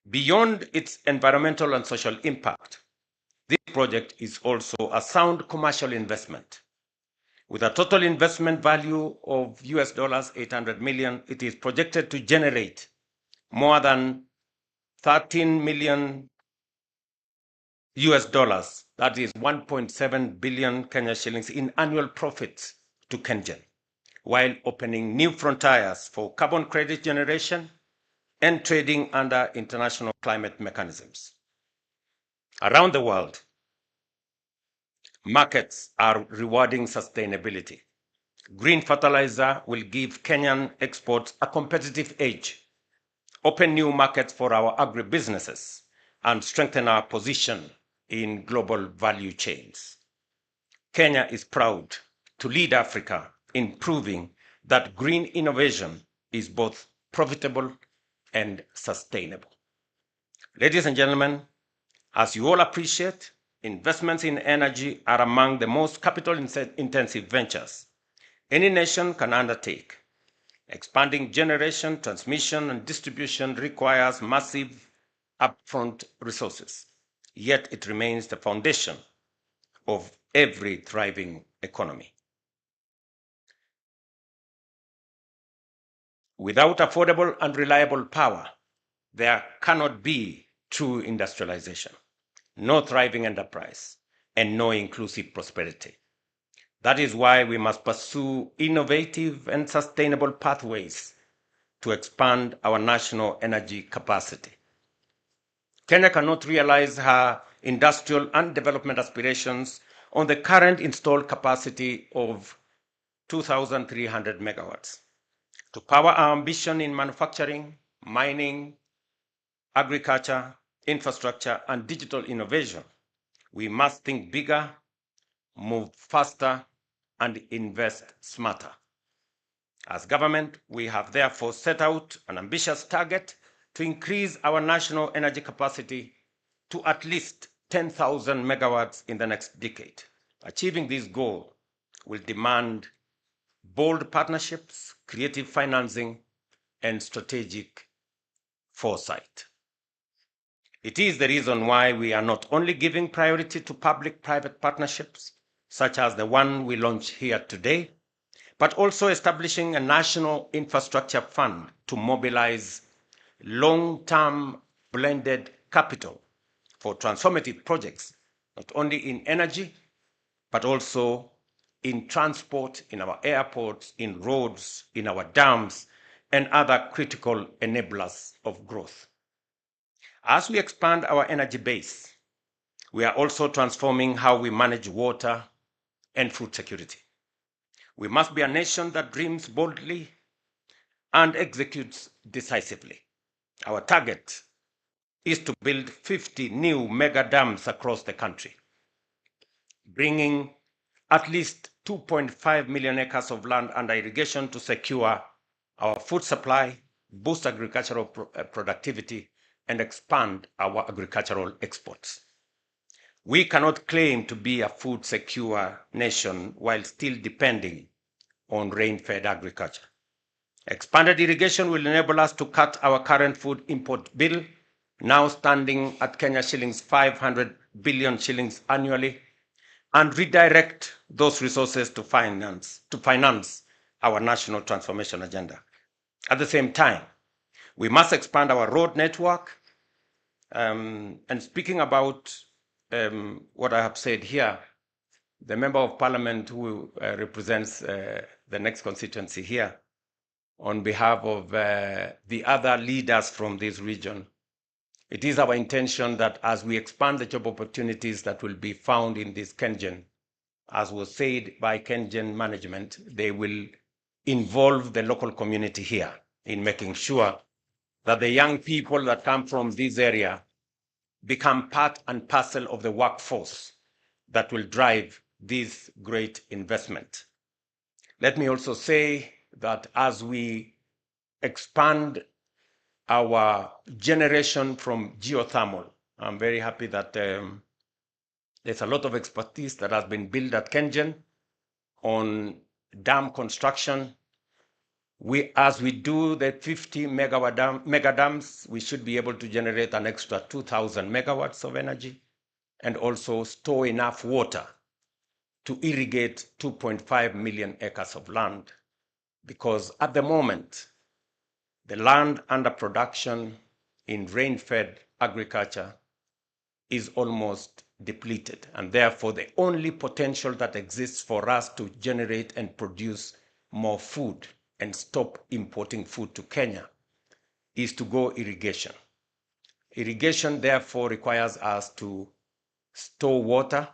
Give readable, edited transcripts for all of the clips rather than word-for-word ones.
Beyond its environmental and social impact, this project is also a sound commercial investment. With a total investment value of US dollars 800 million, it is projected to generate more than 13 million US dollars, that is 1.7 billion Kenya shillings in annual profits to KenGen, while opening new frontiers for carbon credit generation and trading under international climate mechanisms. Around the world, markets are rewarding sustainability. Green fertilizer will give Kenyan exports a competitive edge, open new markets for our agribusinesses, and strengthen our position in global value chains. Kenya is proud to lead Africa in proving that green innovation is both profitable and sustainable. Ladies and gentlemen, as you all appreciate, investments in energy are among the most capital-intensive ventures any nation can undertake. Expanding generation, transmission, and distribution requires massive upfront resources, yet it remains the foundation of every thriving economy. Without affordable and reliable power, there cannot be true industrialization, no thriving enterprise, and no inclusive prosperity. That is why we must pursue innovative and sustainable pathways to expand our national energy capacity. Kenya cannot realize her industrial and development aspirations on the current installed capacity of 2,300 megawatts. To power our ambition in manufacturing, mining, agriculture, infrastructure, and digital innovation, we must think bigger, move faster, and invest smarter. As government, we have therefore set out an ambitious target to increase our national energy capacity to at least 10,000 megawatts in the next decade. Achieving this goal will demand bold partnerships, creative financing, and strategic foresight. It is the reason why we are not only giving priority to public-private partnerships, such as the one we launched here today, but also establishing a national infrastructure fund to mobilize long-term blended capital for transformative projects, not only in energy, but also in transport, in our airports, in roads, in our dams, and other critical enablers of growth. As we expand our energy base, we are also transforming how we manage water and food security. We must be a nation that dreams boldly and executes decisively. Our target is to build 50 new mega dams across the country, bringing at least 2.5 million acres of land under irrigation to secure our food supply, boost agricultural productivity, and expand our agricultural exports. We cannot claim to be a food secure nation while still depending on rain-fed agriculture. Expanded irrigation will enable us to cut our current food import bill, now standing at Kenya shillings 500 billion shillings annually, and redirect those resources to finance our national transformation agenda. At the same time, we must expand our road network. And speaking about what I have said here, the Member of Parliament who represents the next constituency here, on behalf of the other leaders from this region, it is our intention that as we expand the job opportunities that will be found in this KenGen, as was said by KenGen management, they will involve the local community here in making sure that the young people that come from this area become part and parcel of the workforce that will drive this great investment. Let me also say that as we expand our generation from geothermal, I'm very happy that there's a lot of expertise that has been built at KenGen on dam construction, As we do the 50 megawatt mega dams, we should be able to generate an extra 2,000 megawatts of energy and also store enough water to irrigate 2.5 million acres of land. Because at the moment, the land under production in rain-fed agriculture is almost depleted. And therefore, the only potential that exists for us to generate and produce more food and stop importing food to Kenya is to go irrigation. Irrigation, therefore, requires us to store water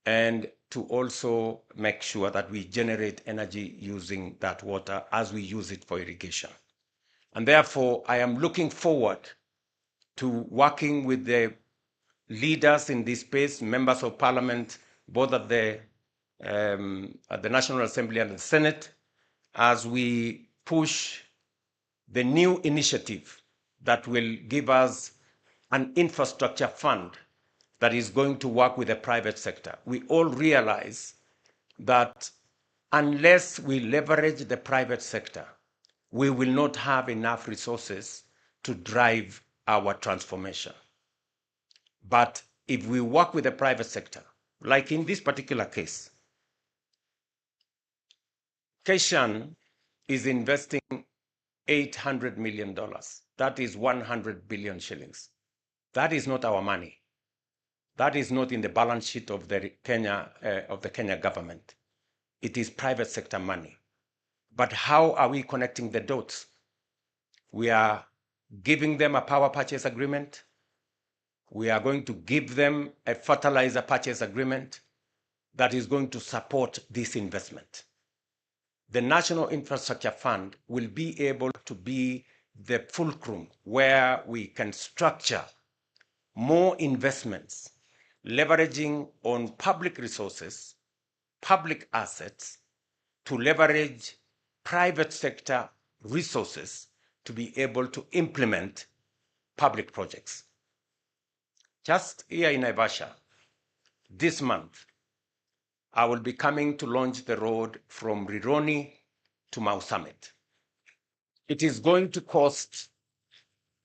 and to also make sure that we generate energy using that water as we use it for irrigation. And therefore, I am looking forward to working with the leaders in this space, members of parliament, both at the National Assembly and the Senate, as we push the new initiative that will give us an infrastructure fund that is going to work with the private sector. We all realize that unless we leverage the private sector, we will not have enough resources to drive our transformation. But if we work with the private sector, like in this particular case, Kaishan is investing $800 million. That is 100 billion shillings. That is not our money. That is not in the balance sheet of the Kenya government. It is private sector money. But how are we connecting the dots? We are giving them a power purchase agreement. We are going to give them a fertilizer purchase agreement that is going to support this investment. The National Infrastructure Fund will be able to be the fulcrum where we can structure more investments, leveraging on public resources, public assets, to leverage private sector resources to be able to implement public projects. Just here in Naivasha, this month, I will be coming to launch the road from Rironi to Mau Summit. It is going to cost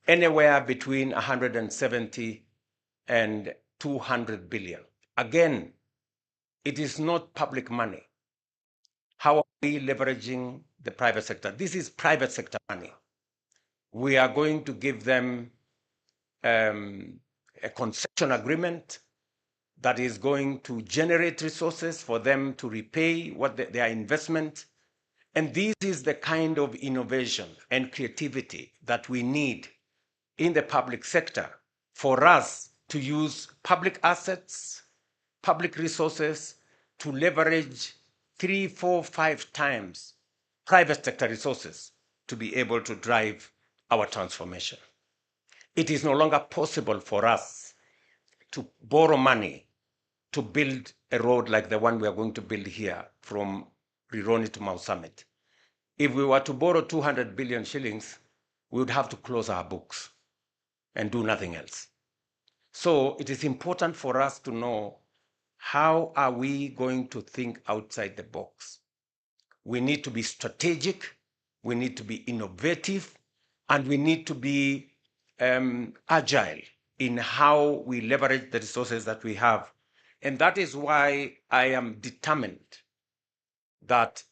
anywhere between 170 and 200 billion. Again, it is not public money. How are we leveraging the private sector? This is private sector money. We are going to give them a concession agreement that is going to generate resources for them to repay their investment. And this is the kind of innovation and creativity that we need in the public sector for us to use public assets, public resources to leverage 3, 4, 5 times private sector resources to be able to drive our transformation. It is no longer possible for us to borrow money to build a road like the one we are going to build here from Rironi to Mau Summit. If we were to borrow 200 billion shillings, we would have to close our books and do nothing else. So it is important for us to know, how are we going to think outside the box? We need to be strategic, we need to be innovative, and we need to be agile in how we leverage the resources that we have. And that is why I am determined that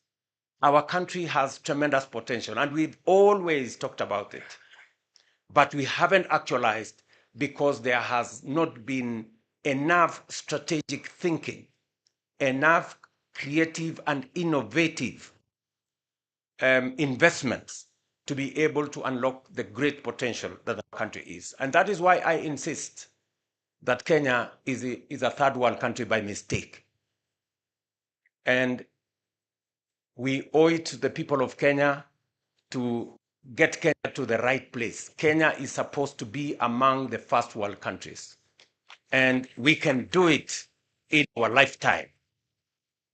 our country has tremendous potential, and we've always talked about it, but we haven't actualized because there has not been enough strategic thinking, enough creative and innovative investments to be able to unlock the great potential that the country is. And that is why I insist that Kenya is a third world country by mistake. And we owe it to the people of Kenya to get Kenya to the right place. Kenya is supposed to be among the first world countries. And we can do it in our lifetime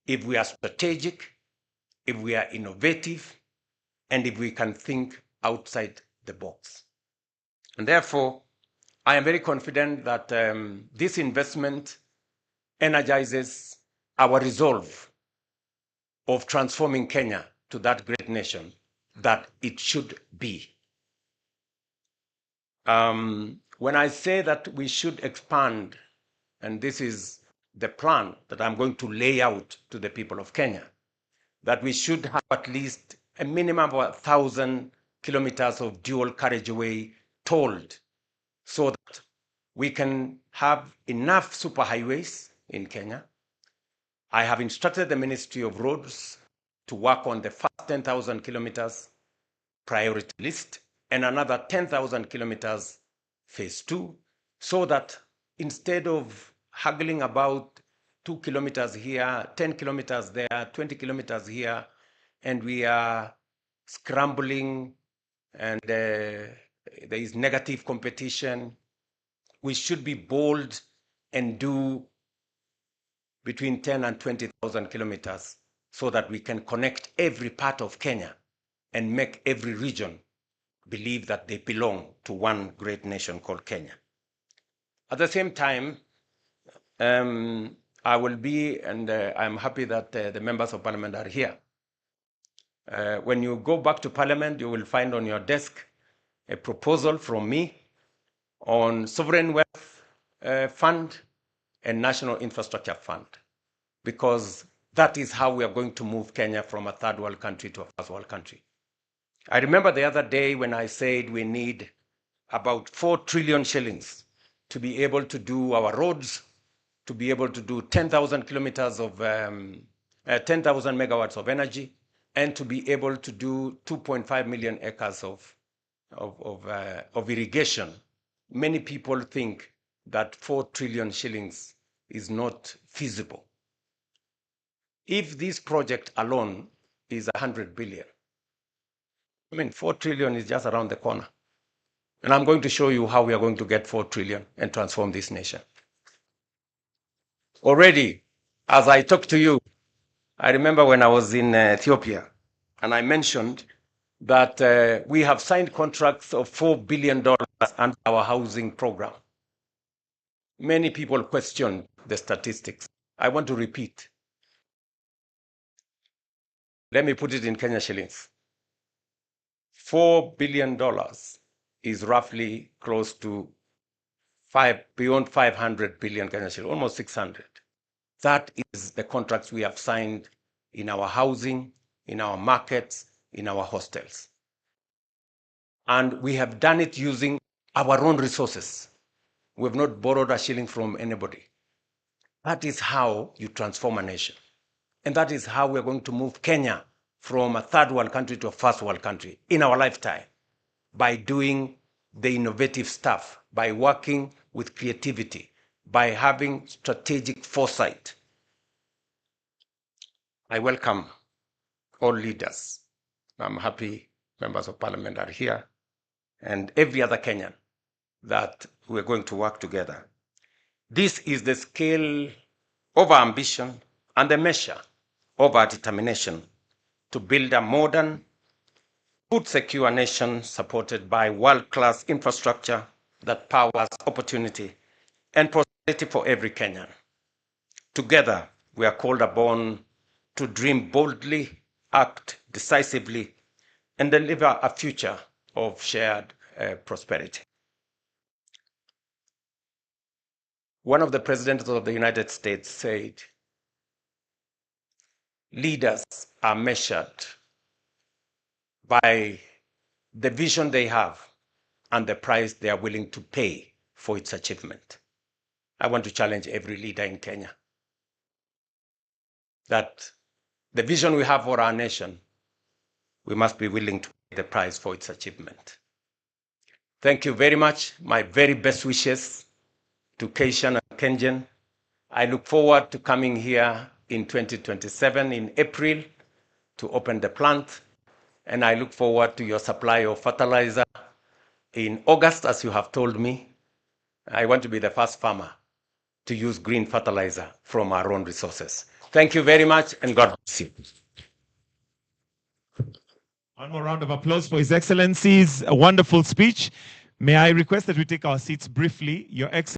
if we are strategic, if we are innovative, and if we can think outside the box. And therefore, I am very confident that this investment energizes our resolve of transforming Kenya to that great nation that it should be. When I say that we should expand, and this is the plan that I'm going to lay out to the people of Kenya, that we should have at least a minimum of 1,000 kilometers of dual carriageway tolled so that we can have enough superhighways in Kenya. I have instructed the Ministry of Roads to work on the first 10,000 kilometers priority list and another 10,000 kilometers phase 2, so that instead of haggling about 2 kilometers here, 10 kilometers there, 20 kilometers here, and we are scrambling and there is negative competition, we should be bold and do between 10 and 20,000 kilometers so that we can connect every part of Kenya and make every region believe that they belong to one great nation called Kenya. At the same time, I will be, and I'm happy that the members of parliament are here. When you go back to parliament, you will find on your desk a proposal from me on sovereign wealth fund and national infrastructure fund, because that is how we are going to move Kenya from a third world country to a first world country. I remember the other day when I said we need about 4 trillion shillings to be able to do our roads, to be able to do 10,000 kilometers of 10,000 megawatts of energy, and to be able to do 2.5 million acres of irrigation. Many people think that 4 trillion shillings is not feasible. If this project alone is 100 billion, I mean, 4 trillion is just around the corner. And I'm going to show you how we are going to get 4 trillion and transform this nation. Already, as I talk to you, I remember when I was in Ethiopia, and I mentioned that we have signed contracts of $4 billion under our housing program. Many people question the statistics. I want to repeat. Let me put it in Kenya shillings. $4 billion is roughly close to beyond 500 billion Kenya shillings, almost 600. That is the contracts we have signed in our housing, in our markets, in our hostels. And we have done it using our own resources. We have not borrowed a shilling from anybody. That is how you transform a nation. And that is how we're going to move Kenya from a third world country to a first world country in our lifetime, by doing the innovative stuff, by working with creativity, by having strategic foresight. I welcome all leaders. I'm happy members of parliament are here, and every other Kenyan, that we're going to work together. This is the scale of our ambition and the measure of our determination to build a modern, food secure nation supported by world-class infrastructure that powers opportunity and prosperity for every Kenyan. Together, we are called upon to dream boldly, act decisively, and deliver a future of shared prosperity. One of the presidents of the United States said, leaders are measured by the vision they have and the price they are willing to pay for its achievement. I want to challenge every leader in Kenya that the vision we have for our nation, we must be willing to pay the price for its achievement. Thank you very much. My very best wishes to Kaishan and Kenjen. I look forward to coming here in 2027 in April to open the plant, and I look forward to your supply of fertilizer in August, as you have told me. I want to be the first farmer to use green fertilizer from our own resources. Thank you very much, and God bless you. One more round of applause for His Excellency's wonderful speech. May I request that we take our seats briefly? Your Excellency.